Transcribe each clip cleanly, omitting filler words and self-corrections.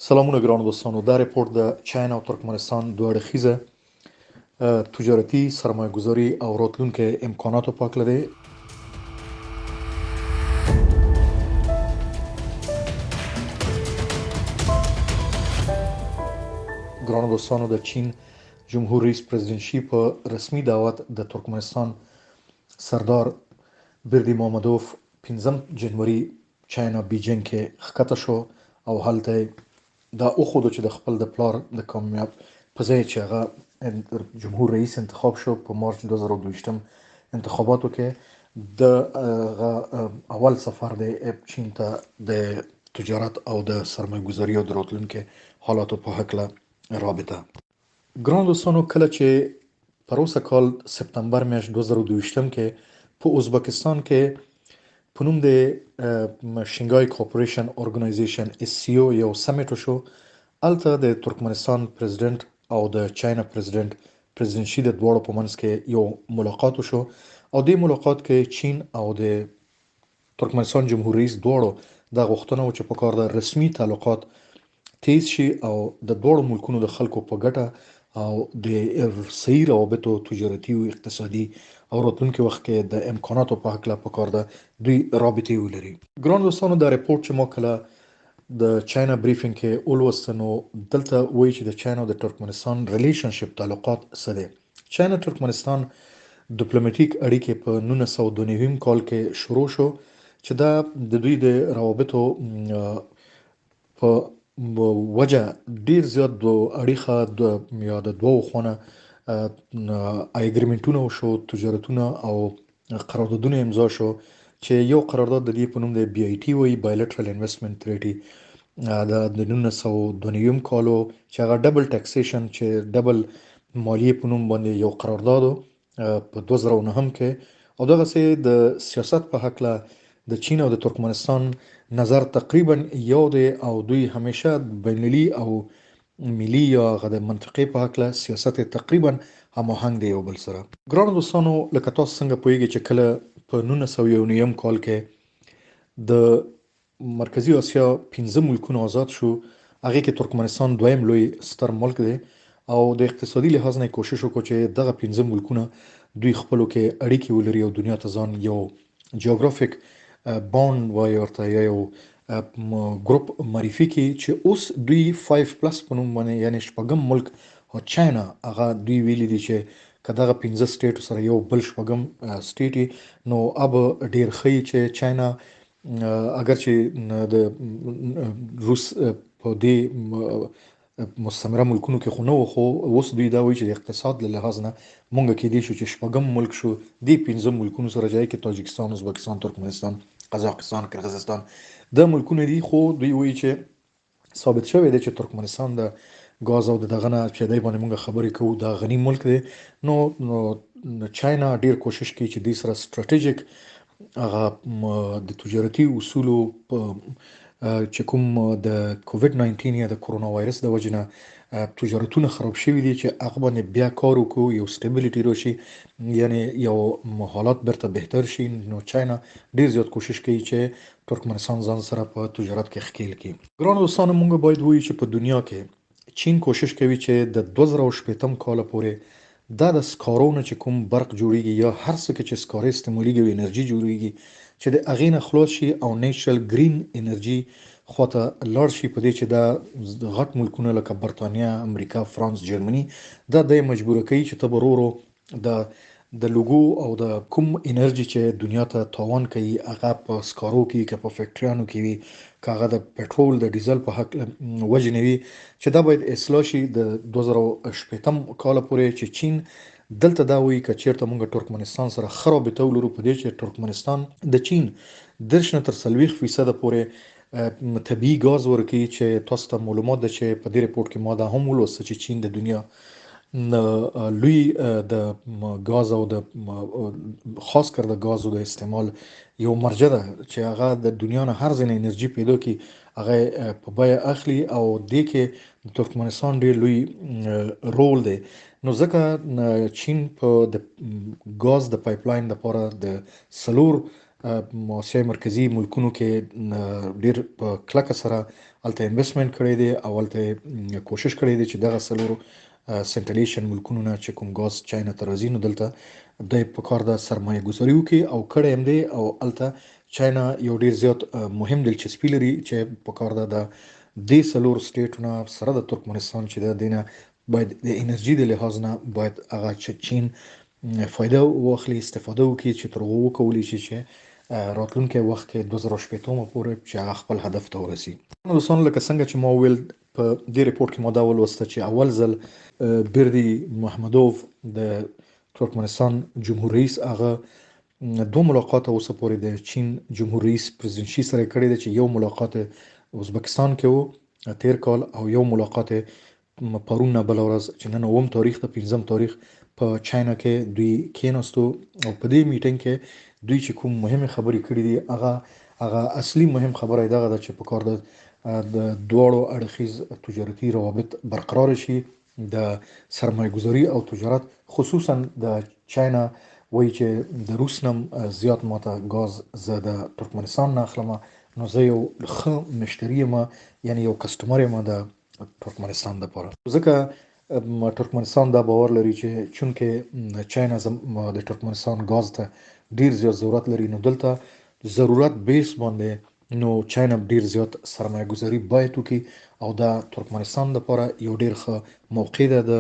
سلامونه ګرانو دوستانو. دا ریپورت د چین او ترکمنستان دوه اړخیزه تجارتي سرمایه گذاري او راتلونکي امکاناتو په اړه دی. ګرانو دوستانو، د چین جمهور رئیس پرزیدنت شي په رسمي دعوت د ترکمنستان سردار بردی محمدوف 15 جنوري چاینا بیجینګ کې ښکته شو او هلته دا وښوده چې د خپل د پلار د کامیاب په ځای چې هغه جمهور رئیس انتخاب شو په مارچ 2022 انتخاباتو کې د اول سفر د چین ته د تجارت او د سرمایه گذاري او د راتلونکي حالاتو په هکله رابطه. ګران دوستانو، کله چې پروسه کال سپتمبر میاشت 2022 کې په ازبکستان کې په نوم د شنګای کوپریشن اورګنایزیشن SCO یو سمیټ شو. الته د ترکمنستان پریزیدنت او د چاینا پریزیدنت شي د دواړو په منځ کې یو ملاقات شو او د ملاقات کې چین او د ترکمنستان جمهور رئیس دواړو د غوښتنه و چې په کار د رسمي تعلقات تیز شي او د دواړو ملکونو د خلکو په ګټه او د صحیح روابطو تجارتي او اقتصادي او راتلونکي وخت کې د امکاناتو په هکله په کار ده دوی رابطې ولري. ګران دوستانو، دا ریپورت چې ما کله د چاینا بریفینګ کې ولوستنو دلته وایي چې د چاینا او د ترکمنستان ریلیشنشپ تعلقات څه دي. چاینا ترکمنستان ډیپلوماټیک اړیکې په 1992 کال کې شروع شو چې دا د دوی د روابطو په وجه ډیر زیات اړیخه یا د دوه خونه اګریمنټونه شو، تجارتونه او قراردادونه امضا شو چې یو قرارداد د دې په نوم د BIT وایي بایلټرل انویسټمنټ تریټي د 1992 کالو چې هغه ډبل ټاکسیشن چې ډبل مالیه په نوم باندې یو قرارداد په 2009 کې او دغه سه د سیاست په هکله د چین او د ترکمنستان نظر تقریبا یو دی او دوی همیشه بینالمللي او ملي یا غد منطقي په هکله سیاست تقریبا هماهنګ دی یو بل سره. ګران دوستانو، لکه تاسو څنګه پوهیږئ چې کله په 1991 کال کې د مرکزی اسیا 15 ملکونه آزاد شو، هغه کې ترکمنستان دویم لوی ستر ملک دی او د اقتصادي لحاظ نه کوشش وکړو چې دغه 15 ملکونه دوی خپلو کې اړیکې ولري او دنیا ته ځان یو جیوغرافیک باند وایي ورته یا یو ګروپ معرفي کړي چې اوس دوی 5 پلس په نوم باندې یعنی شپږم ملک او چاینا هغه دوی ویلي دي چې کداغه 15 سټیټ سره یو بل شپږم سټیټ نو اب ډیر خی چې چاینا اگر چې د روس په دې مستعمره ملکونو کې خو نو خو اوس دوی دا وایي چې د اقتصاد له لحاظ نه مونږ کې دي چې شپږم ملک شو دی 15 ملکونو سره ځای کې تاجکستان، ازبکستان، ترکمنستان، قزاقستان، قرغیزستان د ملکونه دي. خو دوی وایي چې ثابت شوی دی چې ترکمنستان د غاز او دغه نه چې دای باندې مونږ خبرې کوو دا غنی ملک دی. نو چاینا ډیر کوشش کوي چې د سره ستراتیژیک هغه د تجارتي اصولو چې کوم د کووډ 19 یا د کرونا وایرس د وجنه تجارتونه خراب شوي دي چې هغه باندې بیا کار وکړو، یو سټیبلیټي راشي، یعنی یو حالات برته بهتر شي. نو چاینا ډیر زیات کوشش کوي چې ترکمنستان ځان سره په تجارت کې ښکیل کړي. ګران دوستانو، موږ باید وایو چې په دنیا کې چین کوشش کوي چې د 2018 کال پورې دا د سکارونه چې کوم برق جوړیږي یا هر څه کې چې سکارې استعماليږي او انرژي جوړیږي چې د اغې نه خلاص شي او نیچرل گرین انرژي خواته لاړ شي. په دې چې دا غټ ملکونه لکه برتانیا، امریکا، فرانس، جرمني دا د مجبور کوي چې تبرورو د لوګو او د کوم انرژي چې دنیا ته تاوان کوي هغه په سکارو کې که په فیکټریانو کې وي کاغه د پټرول د ډیزل په حق وجنوي چې دا باید اصلاح شي د 2018 کال پورې چې چین دلته دا وایي چې چیرته موږ ترکمنستان سره خرابې تولرو په دې چې ترکمنستان د چین 30% پورې طبيعي غاز ورکي چې تاسو ته معلومات ده چې په دې ریپورت کې ما دا هم ولوست چې چین د دنیا لوی د غاز او د خاص کر د غازو د استعمال یو مرجع ده چې هغه د دنیا نه هر ځای انرژي پیدا کی هغه په بیا اخلي او د کې ترکمنستان ډیر لوی رول دی. نو ځکه چین په د غاز د پایپ لاین لپاره د سلور اسیا مرکزی ملکونو کې ډیر په کلکه سره الته انویسټمنت کړی دی او الته کوشش کړی دی چې دغه سلور سنټرل ایشین ملکونو نه چې کوم غاز چاینا ته راځي نو دلته د په کار د سرمایه گذاري وکړي او کړی هم دی او الته چاینا یو ډیر زیات مهم دلچسپي لري چې په کار د دې سلور سټیټونه سره د ترکمنستان چې د دینه باید د انرژي د لحاظ نه باید هغه چې چین فایده واخلي استفاده وکړي چې تر هغه وکولای شي چې راتلونکي وخت کې 2018 پورې چې هغه خپل هدف ته ورسي. نو دوستان لکه څنګه چې ما ویل په دې ریپورت کې ما دا ولوسته چې اول ځل بردي محمدوف د ترکمنستان جمهور رئیس هغه دو ملاقات اوسه پورې د چین جمهور رئیس پرزیدنت شي سره کړی دی چې یو ملاقات ازبکستان کې وو تیر کال او یو ملاقات پرون نه بل ورځ چې نن 9 تاریخ ته 15 تاریخ په چاینا کې دوی کېناستو او په دې میټینګ کې دوی چې کوم مهمه خبرې کړې دي هغه اصلي مهم خبره دغه ده چې په کار د دواړو اړخیز تجارتي روابط برقرار شي د سرمایه گذاري او تجارت خصوصا د چاینا وایي چې د روس نم زیات ماته غاز زه د ترکمنستان نه اخلم نو زه یو ښه مشتری یم یعنی یو کسټمر یم د ترکمنستان لپاره ځکه ترکمنستان دا باور لري چې چونکه چاینا د ترکمنستان غاز ته ډیر زیات ضرورت لري نو دلته ضرورت بیس باندې نو چاینا ډیر زیات سرمایه گذاري باید وکړي او دا ترکمنستان لپاره یو ډیر ښه موقع ده د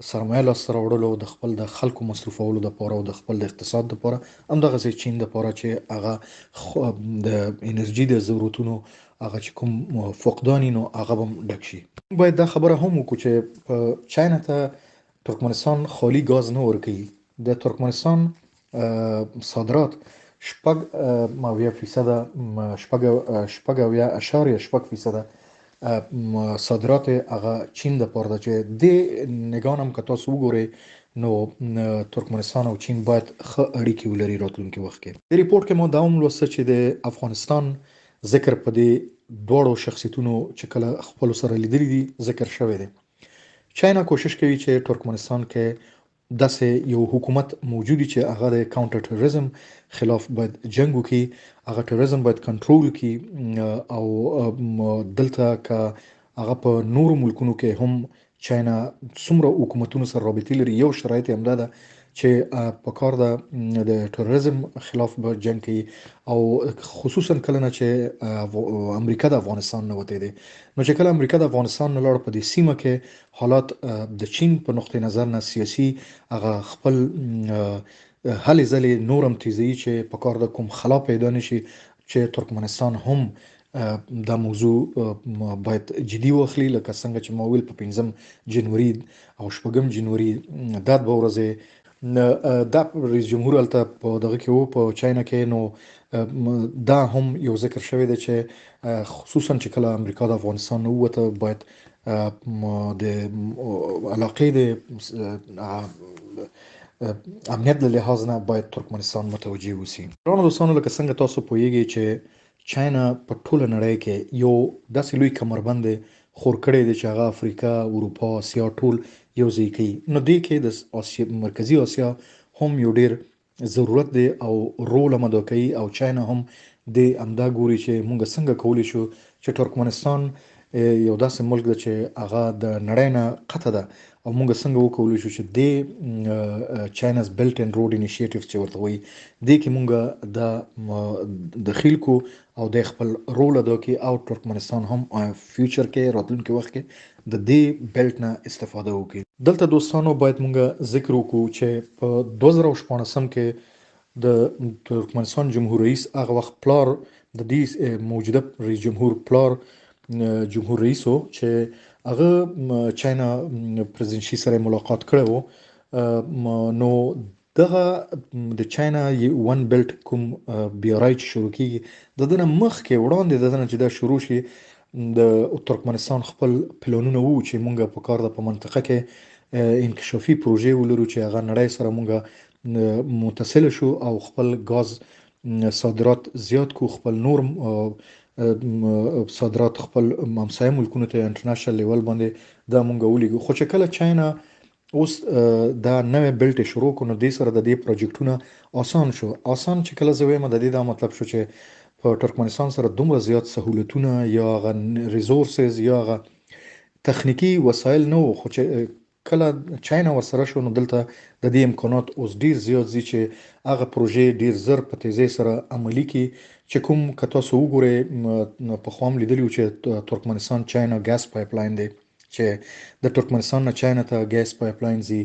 سرمایه لاسته راوړلو د خپل د خلکو مصرفولو لپاره او د خپل د اقتصاد لپاره همدغه چین لپاره چې هغه د انرژي د ضرورتونو هغه چې کوم فقدان نو هغه هم ډک شي. باید دا خبره هم وکړو چې چاینا ته ترکمنستان خالی غاز نه ورکوي. د ترکمنستان صادرات شپږ ماویه فیصد شپږ فیصد صادرات هغه چین د پاره چې د نگانم که تاسو وګورئ نو ترکمنستان او چین باید ښه اړیکې ولري راتلونکي وخت کې. د ریپورت کې مو دا هم لوسته چې د افغانستان ذکر په دې دوړو شخصیتونو چې کله خپل سره لیدلي دي ذکر شوی دی. چاینا کوشش کوي چې ترکمنستان کې داسې یو حکومت موجودی چې هغه د کاونټر ټیرریزم خلاف باید جنگ وکړي هغه ټیرریزم باید کنټرول کړي او دلته که هغه په نورو ملکونو کې هم چاینا څومره حکومتونو سره رابطې لري یو شرایط هم ده چې په کار د ټیرریزم خلاف به جنگ کوي او خصوصا کله نه چې امریکا د افغانستان نه وته دي نو چې کله امریکا د افغانستان نه لړ په دې سیمه کې حالات د چین په نقطه نظر نه سیاسي هغه خپل هلې ځلې نورم تیزی چې په کار د کوم خلا پیدا نشي چې ترکمنستان هم دا موضوع باید جدي واخلي لکه څنګه چې ما ویل په 5 جنوري او 8 جنوري دا به ورځې دا رئیس جمهور الته په دغه کې وو په چاینا کې نو دا هم یو ذکر شوی دی چې خصوصا چې کله امریکا د افغانستان نه وته باید د علاقې د امنیت له لحاظ نه باید ترکمنستان متوجي وسی. ورونو دوستانو لکه څنګه تاسو پوهیږئ چې چاینا په ټوله نړۍ کې یو داسې لوی کمربند خور کړی دی چې هغه افریقا، اروپا، اسیا ټول یو ځای کوي. نو دې کې د اسیا مرکزی اسیا هم یو ډیر ضرورت دی او رول هم ادا کوي او چاینا هم د امدا ګوري چې موږ څنګه کولی شو چې ترکمنستان یو داسې ملک دی چې هغه د نړۍ نه قطه ده او موږ څنګه وکولای شو چې د چایناز بیلټ اینڈ روډ انیشیټیو چې ورته وایي دې کې موږ د خلکو او د خپل رول ادا کوي او ترکمنستان هم فیوچر کې راتلونکي وخت کې د دې بیلټ نه استفاده وکړي. دلته دوستانو باید موږ ذکر وکړو چې په 2014 کې د ترکمنستان جمهور رئیس هغه وخت پلار د دې موجوده رئیس جمهور پلار جمهور رئیسو چې هغه چاینا پرزیدنت شي سره ملاقات کړو نو دغه د چاینا ون بیلټ کوم بیارای چې شروع کیږي د دنه مخ کې وړاندې د دنه چې دا شروع شي د ترکمنستان خپل پلانونه وو چې مونږ په کار د په منطقه کې انکشافي پروژې ولرو چې هغه نړۍ سره مونږ متصل شو او خپل غاز صادرات زیات کو خپل نور صادرات خپل همسایه ملکونو ته انټرنیشنل لیول باندې دا مونږ ولګو. خو چې کله چاینا اوس دا نوې بلټ شروع کو نو د سره د دې پروجیکټونه آسان چې کله زه وایم د دې دا مطلب شو چې په ترکمنستان سره دومره زیات سهولتونه یا غ ریسورسز یا غ تخنیکی وسایل نه وو خو چې کله چاینا ورسره شو نو دلته د دې امکانات اوس ډیر زیات دي چې هغه پروژې ډیر زر په تیزی سره عملی کی چې کوم که تاسو وګورئ په خوام لیدلی چې ترکمنستان چاینا ګاز پایپلاین دی چې د ترکمنستان نه چاینا ته ګاز پایپلاین زی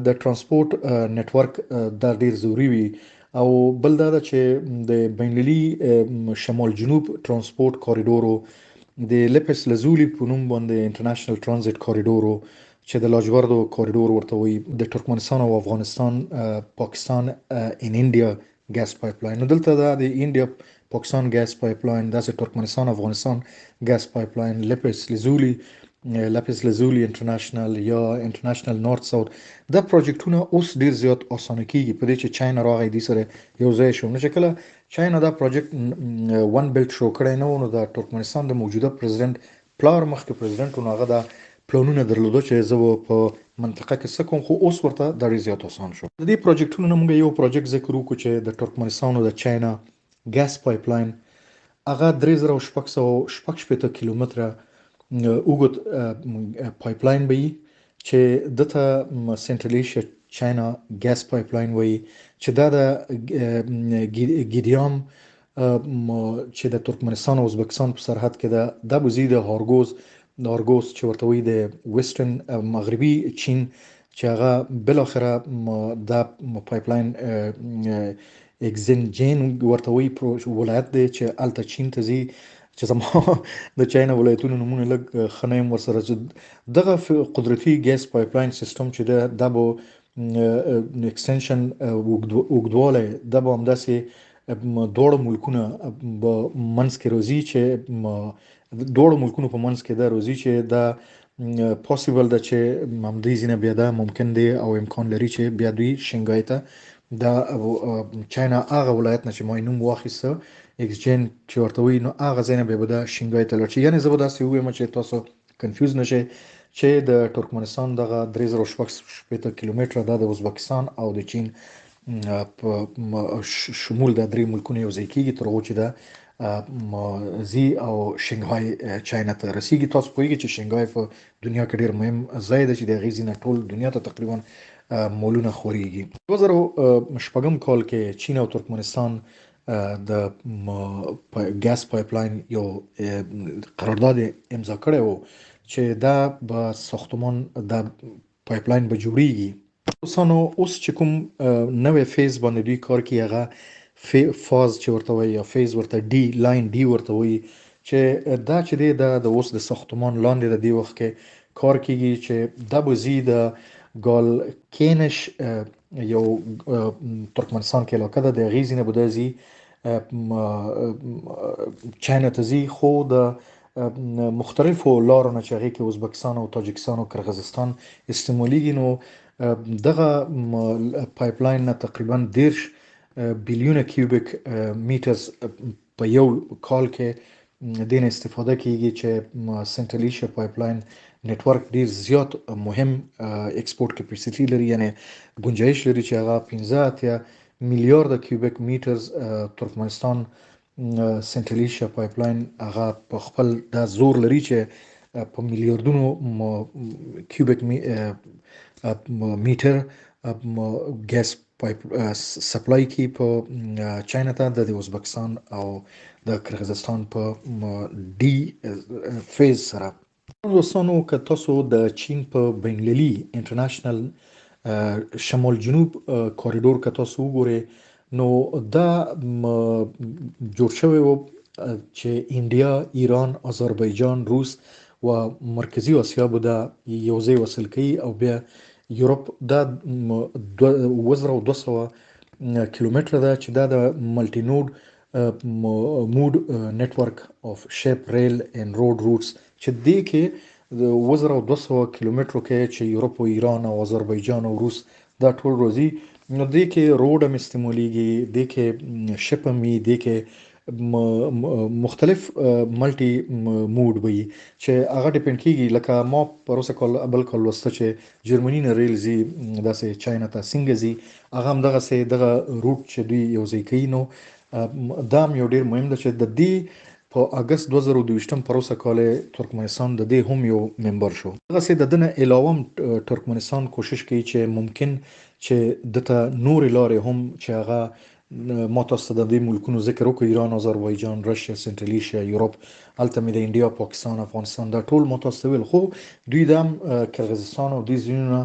د ترانسپورت نتورک دا ډیر ضروری وي او بل دا چې د بینالمللي شمال جنوب ترانسپورت کوریډورو د لپس لزولی په نوم باندې انټرنیشنل ترانزیت کوریډورو چې د لاجوردو کوریډور ورته وي د ترکمنستان او افغانستان پاکستان ان انډیا ګاز پایپلاین نو دلته دا د انډیا پاکستان ګاز پایپلاین د ترکمنستان افغانستان ګاز پایپلاین لپس لزولی انټرنیشنل یا انټرنیشنل نورث ساوث دا پروجیکټونه اوس ډیر زیات اسانه کیږي په دې چې چاینا راغی دي سره یو ځای شو نو چې کله چاینا دا پروجیکټ ون بیلټ شو کړی نو د ترکمنستان د موجوده پریزیدنت پلار مخکې پریزیدنت هغه دا پلانونه درلوده چې زه په منطقه کې سکم خو اوس ورته ډیر زیات آسان شو د دې پروجیکټونو موږ یو پروجیکټ ذکر وکړو چې د ترکمنستان او د چاینا ګاز پایپلاین هغه 3600 کیلومتره اوږد پایپلاین به چې دته سنټرل ایشیا چاینا ګاز پایپلاین وایي چې دا د ګیدیام چې د ترکمنستان او ازبکستان په سرحد کې دا بوزي د هارګوس چې ورته وایي د ویسټرن مغربي چین چې هغه بل اخره دا پایپلاین اگزنجین ورته وایي ولایت دی چې الته چین ته ځي چې زما د چاینا ولایتونو نمونه لګ خنایم ورسره دغه قدرتي ګاز پایپلاین سیستم چې دا به ایکستنشن وګدواله دا به همداسې دوړو ملکونه به منځ کې روزي چې دوړو ملکونو په منځ کې دا روزي چې دا پوسیبل ده چې همدې ځینه بیا دا ممکن دی او امکان لري چې بیا دوی شنګای ته دا چاینا هغه ولایت نه چې ما نوم واخیسته اکسچینج چې ورته وي نو هغه ځای نه به دا شنګای ته لري یعنی زه به داسې ووایم چې تاسو کنفیوز نشئ چې د ترکمنستان دغه 3060 کیلومتره د ازبکستان او د چین په شمول د درې ملکونو یو ځای کیږي تر هغه چې دا زی او شنګهای چاینا ته رسیږي تاسو پوهیږئ چې شنګهای په دنیا کې ډیر مهم ځای دی چې د غیزي نه ټول دنیا ته تقریبا مولونه خوريږي 2014 کال کې چین او ترکمنستان د ګاز پایپلاین یو قرارداد امضا کړی و چې دا به ساختمان د پایپلاین به جوړیږي اوس چې کوم نوې فیز باندې دوی کار کوي هغه فاز چې ورته وایي یا فیز ورته ډي لاین ډي ورته وایي چې دا چې دی د اوس د ساختمان لاندې د دې وخت کې کار کیږي چې دا به زی د ګال کینش یو ترکمنستان کې علاقه ده د غیزینه بودازي چاینا ته زی خو د مختلفو لارو نه چې هغې کې ازبکستان او تاجکستان او قرغیزستان استعمالیږي نو دغه پایپلاین نه تقریبا 10 بیلیونه کیوبیک میټرز په یو کال کې دین استفاده کیږي چې سنټرل ایشیا پایپلاین نتورک ډیر زیات مهم ایکسپورت کیپاسټی لري یعنی گنجائش لري چې هغه 15 میلیارډ کیوبیک میټرز ترکمنستان سنټرل ایشیا پایپلاین هغه په خپل د زور لري چې په میلیارډونو کیوبیک میټر ګاز پایپ سپلای کی په چاینا ته د ازبکستان او د قرغیزستان په ډي فیز سره دوستانو که تاسو د چین په بینالمللي انټرنیشنل شمال جنوب کوریډور که تاسو وګورئ نو دا جوړ شوی و چې انډیا ایران آذربایجان روس و مرکزی آسیا به دا یو ځای وصل کوي او بیا یورپ دا 2200 کیلومتره ده چې دا د ملټي نود مود نتورک اف شیپ ریل اند روډ روټس چې دې کې 2200 کیلومترو کې چې یورپ او ایران او آذربایجان او روس دا ټول روزي نو دې کې روډ هم استعمالیږي دې کې شپ هم دې کې مختلف ملټي موډ وي چې هغه ډیپند کیږي. لکه ما پروسه کال بل کال وسته چې جرمني نه ریل زی داسې چاینا ته څنګه زی هغه هم دغه سه دغه روټ چې دوی یو ځای کوي نو دا یو ډیر مهم ده چې د دې په اگست 2022 پروسه کال ترکمنستان د دې هم یو ممبر شو. دغه سه د دنه علاوه ترکمنستان کوشش کوي چې ممکن چې دته نور لارې هم چې هغه ما تاسو ته د دې ملکونو ذکر وکړ، ایران، آذربایجان، روسیا، سنټرل ایشیا، یورپ، الته مې د انډیا، پاکستان، افغانستان دا ټول ما تاسو ته ویل، خو دوی د قرغیزستان او دوی ځینونه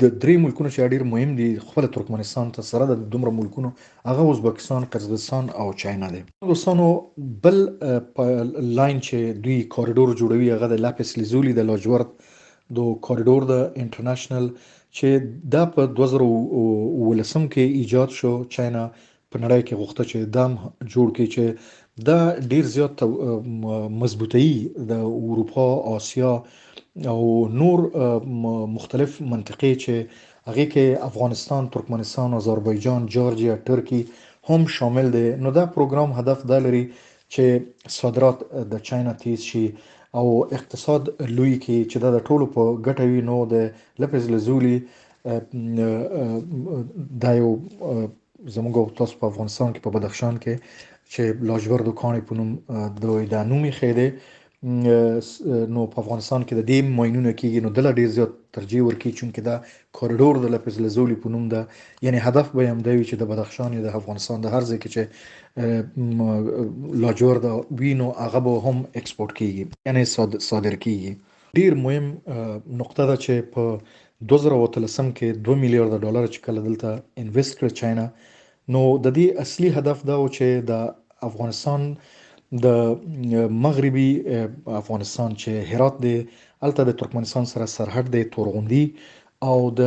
د درې ملکونو چې ډېر مهم دي خپل ترکمنستان ته سره د دومره ملکونو هغه ازبکستان، قزاقستان او چاینا دي. دوستانو بل لاین چې دوی کوریډور جوړوي هغه د لاپس لیزولی د لاجورد د کوریډور د انټرنیشنل چې دا په 2019 کې ایجاد شو. چاینا په نړۍ کې غوښته چې دام جوړ کړي چې دا ډیر زیات مضبوطی د اروپا، آسیا او نور مختلف منطقې چې هغه کې افغانستان، ترکمنستان، آذربایجان، جورجیا، ترکی هم شامل دي. نو دا پروګرام هدف دا لري چې صادرات د چاینا تیز شي او اقتصاد لوی کی چې دا د ټولو په ګټه وي. نو د لپس لزولی دا یو زموږ تاسو په افغانستان کې په بدخشان کې چې لاجورد کانې په نوم د نومي خېده نو په افغانستان کې د دې ماینونه کېږي. نو دله ډیر زیات ترجیح ورکړي چې دا کوریډور د لپس لزولی په نوم ده، یعنی هدف به هم دی چې د بدخشان یا د افغانستان د هر ځای کې چې لاجورد وینو هغه به هم ایکسپورت کیږي، یعنی صادر کیږي. ډیر مهم نقطه ده چې په 2013 کې 2 میلیارډ ډالر چې کله دلته انویست کړ چاینا، نو د دې اصلي هدف دا و چې د افغانستان د مغربي افغانستان چې هرات دی الته د ترکمنستان سره سرحد دی تورغوندي او د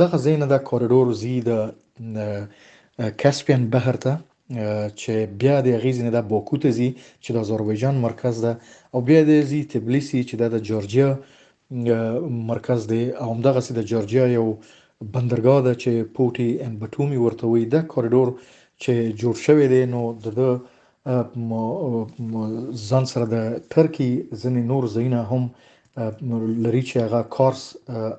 دغه زینه د کوریډور زی د کاسپین بحر ته چې بیا د غیزنه د باکو ته زی چې د آذربایجان مرکز ده او بیا د زی تبلیسی چې د جورجیا مرکز دی او همدغه سي د جورجیا یو بندرګاه ده چې پوټي ان بټومي ورته وي. د کوریډور چې جوړ شوی دی نو د ځان سره د ترکی ځینې نور ځایونه هم لري چې هغه کارس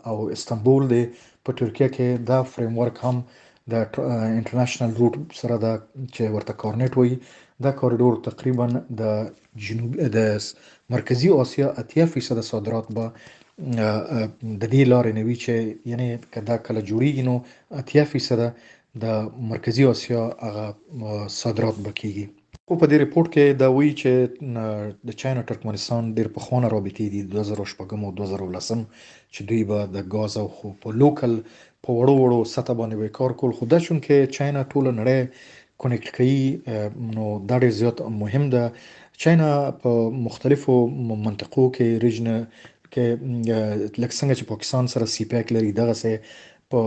او استانبول دی په ترکیه کې. دا فریم ورک هم د انټرنیشنل روټ سره دا چې ورته کورنیټ وي. دا کوریډور تقریبا د جنوب د مرکزی آسیا 80% صادرات به د دې لارې نوي چې یعنی کدا کله جوړیږي نو 80% د مرکزی آسیا هغه صادرات بکیږي. خو په دې ریپورت کې دا وایي چې د چاینا ترکمنستان ډېر پخوانه رابطې دي 2014 او 2010 چې دوی به د غاز او خو په لوکل په وړو سطح باندې کار کول. خو دا چې چاینا ټول نړۍ کونیکټ کوي نو دا ډېر زیات مهم ده. چاینا په مختلفو منطقو کې ریجن کې لکه څنګه چې پاکستان سره سی پیک لري دغه سه په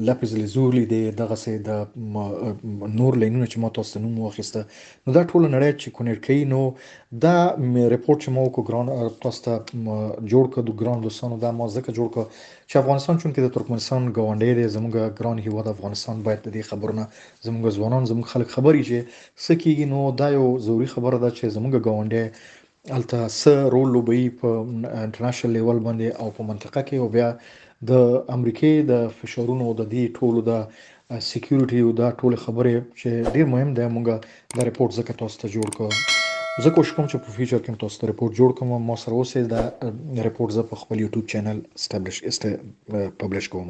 لپس لزولی دی دغه سه د نور لینونه چې ما تاسو ته نوم واخیسته نو دا ټول نړۍ چې کونیکټ کوي. نو دا ریپورت چې ما وکړو ګران تاسو ته جوړ کړو ګران دوستانو دا ما ځکه جوړ کړ چې افغانستان چونکې د ترکمنستان ګاونډی دی زموږ ګران هیواد افغانستان باید د دې خبرونه زموږ ځوانان زموږ خلک خبري چې سکیږي. نو دا یو ضروري خبره ده چې زموږ ګاونډی الته س رول لوبي په انټرنیشنل لیول باندې او په منطقه کې او بیا د امریکای د فشارونو د دې ټولو د سکیورټي او دا ټول خبرې چې ډیر مهم ده. مونږه دا ریپورت زکه تاسو ته جوړ کړو. زه کوشش کوم چې په فیوچر کې تاسو ته ریپورت جوړ کوم. ما سره اوسه دا ریپورت زه په خپل یوټیوب چینل پبلش کوم.